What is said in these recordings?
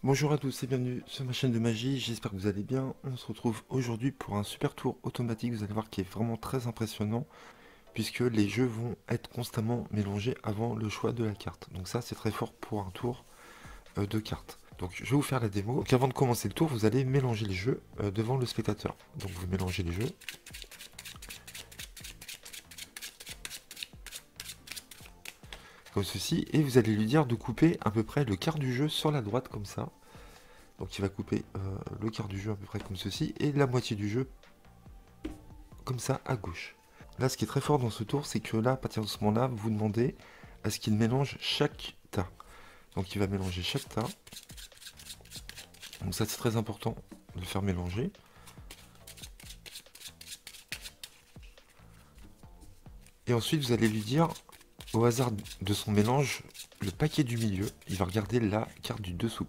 Bonjour à tous et bienvenue sur ma chaîne de magie, j'espère que vous allez bien. On se retrouve aujourd'hui pour un super tour automatique, vous allez voir qui est vraiment très impressionnant puisque les jeux vont être constamment mélangés avant le choix de la carte. Donc ça c'est très fort pour un tour de cartes. Donc je vais vous faire la démo. Donc avant de commencer le tour, vous allez mélanger les jeux devant le spectateur. Donc vous mélangez les jeux. Comme ceci, et vous allez lui dire de couper à peu près le quart du jeu sur la droite comme ça. Donc il va couper le quart du jeu à peu près comme ceci, et la moitié du jeu comme ça à gauche. Là, ce qui est très fort dans ce tour, c'est que là, à partir de ce moment-là, vous demandez à ce qu'il mélange chaque tas. Donc il va mélanger chaque tas. Donc ça, c'est très important de le faire mélanger. Et ensuite, vous allez lui dire, au hasard de son mélange, le paquet du milieu. Il va regarder la carte du dessous.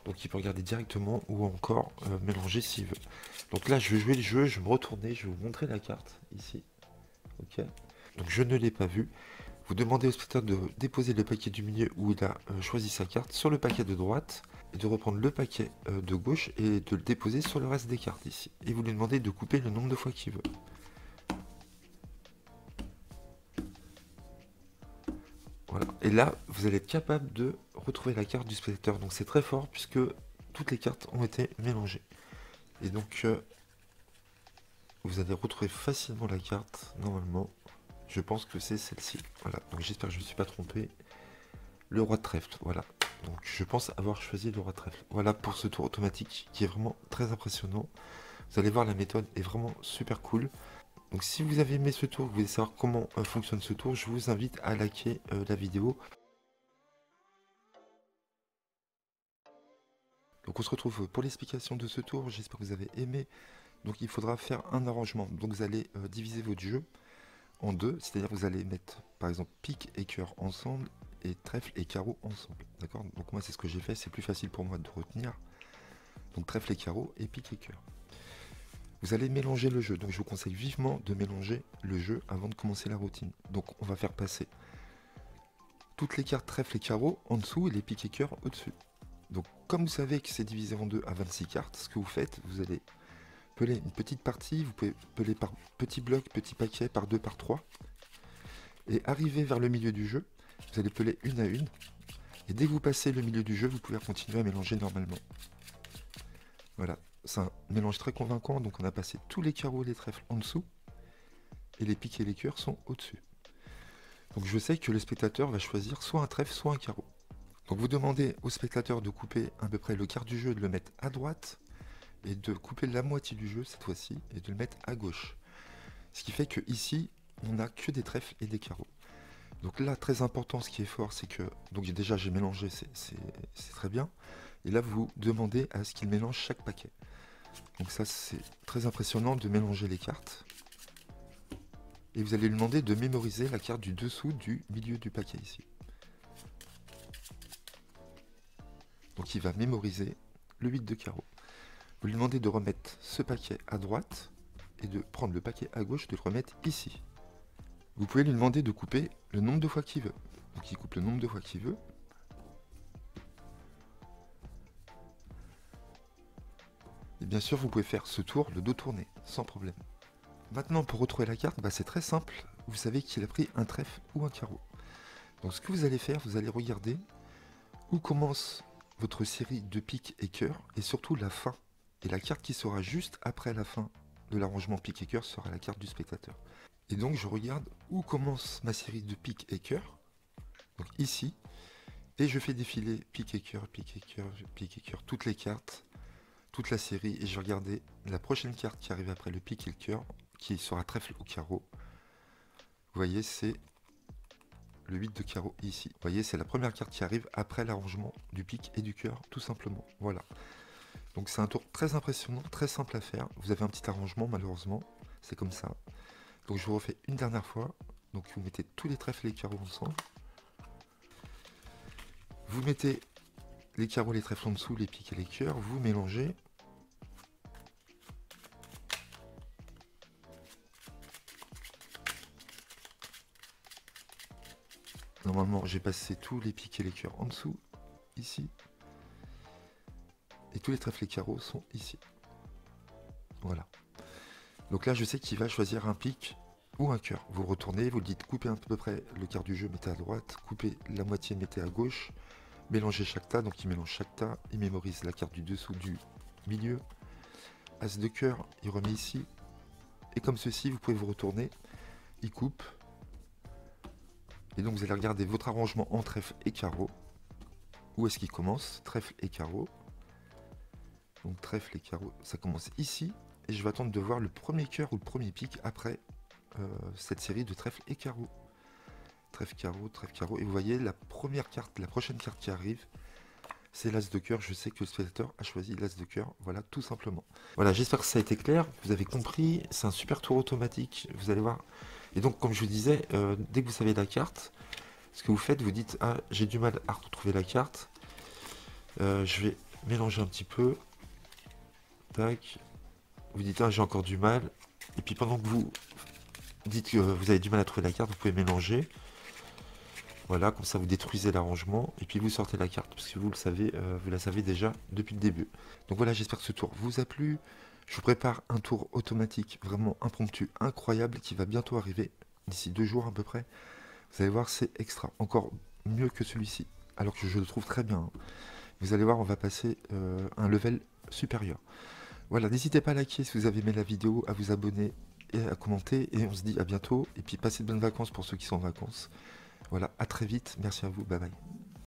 Donc il peut regarder directement ou encore mélanger s'il veut. Donc là, je vais jouer le jeu, je vais me retourner, je vais vous montrer la carte ici. Ok. Donc je ne l'ai pas vue. Vous demandez au spectateur de déposer le paquet du milieu où il a choisi sa carte sur le paquet de droite et de reprendre le paquet de gauche et de le déposer sur le reste des cartes ici. Et vous lui demandez de couper le nombre de fois qu'il veut. Voilà. Et là, vous allez être capable de retrouver la carte du spectateur. Donc c'est très fort puisque toutes les cartes ont été mélangées. Et donc vous allez retrouver facilement la carte normalement. Je pense que c'est celle-ci. Voilà. Donc j'espère que je ne me suis pas trompé. Le roi de trèfle, voilà. Donc je pense avoir choisi le roi de trèfle. Voilà pour ce tour automatique qui est vraiment très impressionnant. Vous allez voir, la méthode est vraiment super cool. Donc si vous avez aimé ce tour, vous voulez savoir comment fonctionne ce tour, je vous invite à liker la vidéo. Donc on se retrouve pour l'explication de ce tour, j'espère que vous avez aimé. Donc il faudra faire un arrangement. Donc vous allez diviser votre jeu en deux, c'est-à-dire vous allez mettre par exemple pique et cœur ensemble et trèfle et carreau ensemble. D'accord? Donc moi c'est ce que j'ai fait, c'est plus facile pour moi de retenir. Donc trèfle et carreau et pique et cœur. Vous allez mélanger le jeu, donc je vous conseille vivement de mélanger le jeu avant de commencer la routine. Donc on va faire passer toutes les cartes trèfle et carreau en dessous et les piques et cœur au-dessus. Donc comme vous savez que c'est divisé en deux à 26 cartes, ce que vous faites, vous allez peler une petite partie, vous pouvez peler par petits blocs, petits paquets, par 2, par 3. Et arriver vers le milieu du jeu, vous allez peler une à une. Et dès que vous passez le milieu du jeu, vous pouvez continuer à mélanger normalement. Voilà, c'est un mélange très convaincant, donc on a passé tous les carreaux et les trèfles en dessous. Et les piques et les cœurs sont au-dessus. Donc je sais que le spectateur va choisir soit un trèfle, soit un carreau. Donc vous demandez au spectateur de couper à peu près le quart du jeu, de le mettre à droite, et de couper la moitié du jeu cette fois-ci, et de le mettre à gauche. Ce qui fait que ici, on n'a que des trèfles et des carreaux. Donc là, très important, ce qui est fort, c'est que... Donc déjà, j'ai mélangé, c'est très bien. Et là, vous demandez à ce qu'il mélange chaque paquet. Donc ça, c'est très impressionnant de mélanger les cartes. Et vous allez lui demander de mémoriser la carte du dessous du milieu du paquet ici. Donc il va mémoriser le 8 de carreau. Vous lui demandez de remettre ce paquet à droite et de prendre le paquet à gauche et de le remettre ici. Vous pouvez lui demander de couper le nombre de fois qu'il veut. Donc il coupe le nombre de fois qu'il veut. Et bien sûr, vous pouvez faire ce tour, le dos tourné, sans problème. Maintenant, pour retrouver la carte, c'est très simple. Vous savez qu'il a pris un trèfle ou un carreau. Donc ce que vous allez faire, vous allez regarder où commence votre série de piques et cœurs, et surtout la fin. Et la carte qui sera juste après la fin de l'arrangement pique et cœur sera la carte du spectateur. Et donc je regarde où commence ma série de piques et cœurs, donc ici, et je fais défiler pique et cœur, pique et cœur, pique et cœur, toutes les cartes, toute la série, et je vais regarder la prochaine carte qui arrive après le pique et le cœur, qui sera trèfle ou carreau. Vous voyez, c'est le 8 de carreau ici. Vous voyez, c'est la première carte qui arrive après l'arrangement du pique et du cœur, tout simplement. Voilà. Donc c'est un tour très impressionnant, très simple à faire. Vous avez un petit arrangement, malheureusement, c'est comme ça. Donc je vous refais une dernière fois. Donc vous mettez tous les trèfles et les carreaux ensemble. Vous mettez les carreaux et les trèfles en dessous, les piques et les cœurs. Vous mélangez. Normalement, j'ai passé tous les piques et les cœurs en dessous, ici. et tous les trèfles et carreaux sont ici. Voilà. Donc là, je sais qu'il va choisir un pic ou un cœur. Vous retournez, vous le dites coupez à peu près le quart du jeu, mettez à droite, coupez la moitié, mettez à gauche, mélangez chaque tas. Donc il mélange chaque tas, il mémorise la carte du dessous, du milieu. As de cœur, il remet ici. Et comme ceci, vous pouvez vous retourner, il coupe. Et donc vous allez regarder votre arrangement en trèfle et carreau. Où est-ce qu'il commence? Trèfle et carreau. Donc trèfle et carreau, ça commence ici. Et je vais attendre de voir le premier cœur ou le premier pic après cette série de trèfle et carreau. Trèfle, carreau. Et vous voyez la première carte, la prochaine carte qui arrive, c'est l'as de cœur. Je sais que le spectateur a choisi l'as de cœur. Voilà, tout simplement. Voilà, j'espère que ça a été clair. Vous avez compris. C'est un super tour automatique. Vous allez voir. Et donc, comme je vous disais, dès que vous savez la carte, ce que vous faites, vous dites, ah, j'ai du mal à retrouver la carte. Je vais mélanger un petit peu. Tac. Vous dites, ah, j'ai encore du mal. Et puis pendant que vous dites que vous avez du mal à trouver la carte, vous pouvez mélanger. Voilà, comme ça vous détruisez l'arrangement. Et puis vous sortez la carte, parce que vous le savez, vous la savez déjà depuis le début. Donc voilà, j'espère que ce tour vous a plu. Je vous prépare un tour automatique vraiment impromptu, incroyable, qui va bientôt arriver, d'ici 2 jours à peu près. Vous allez voir, c'est extra, encore mieux que celui-ci, alors que je le trouve très bien. Vous allez voir, on va passer un level supérieur. Voilà, n'hésitez pas à liker si vous avez aimé la vidéo, à vous abonner et à commenter. Et on se dit à bientôt. Et puis passez de bonnes vacances pour ceux qui sont en vacances. Voilà, à très vite. Merci à vous. Bye bye.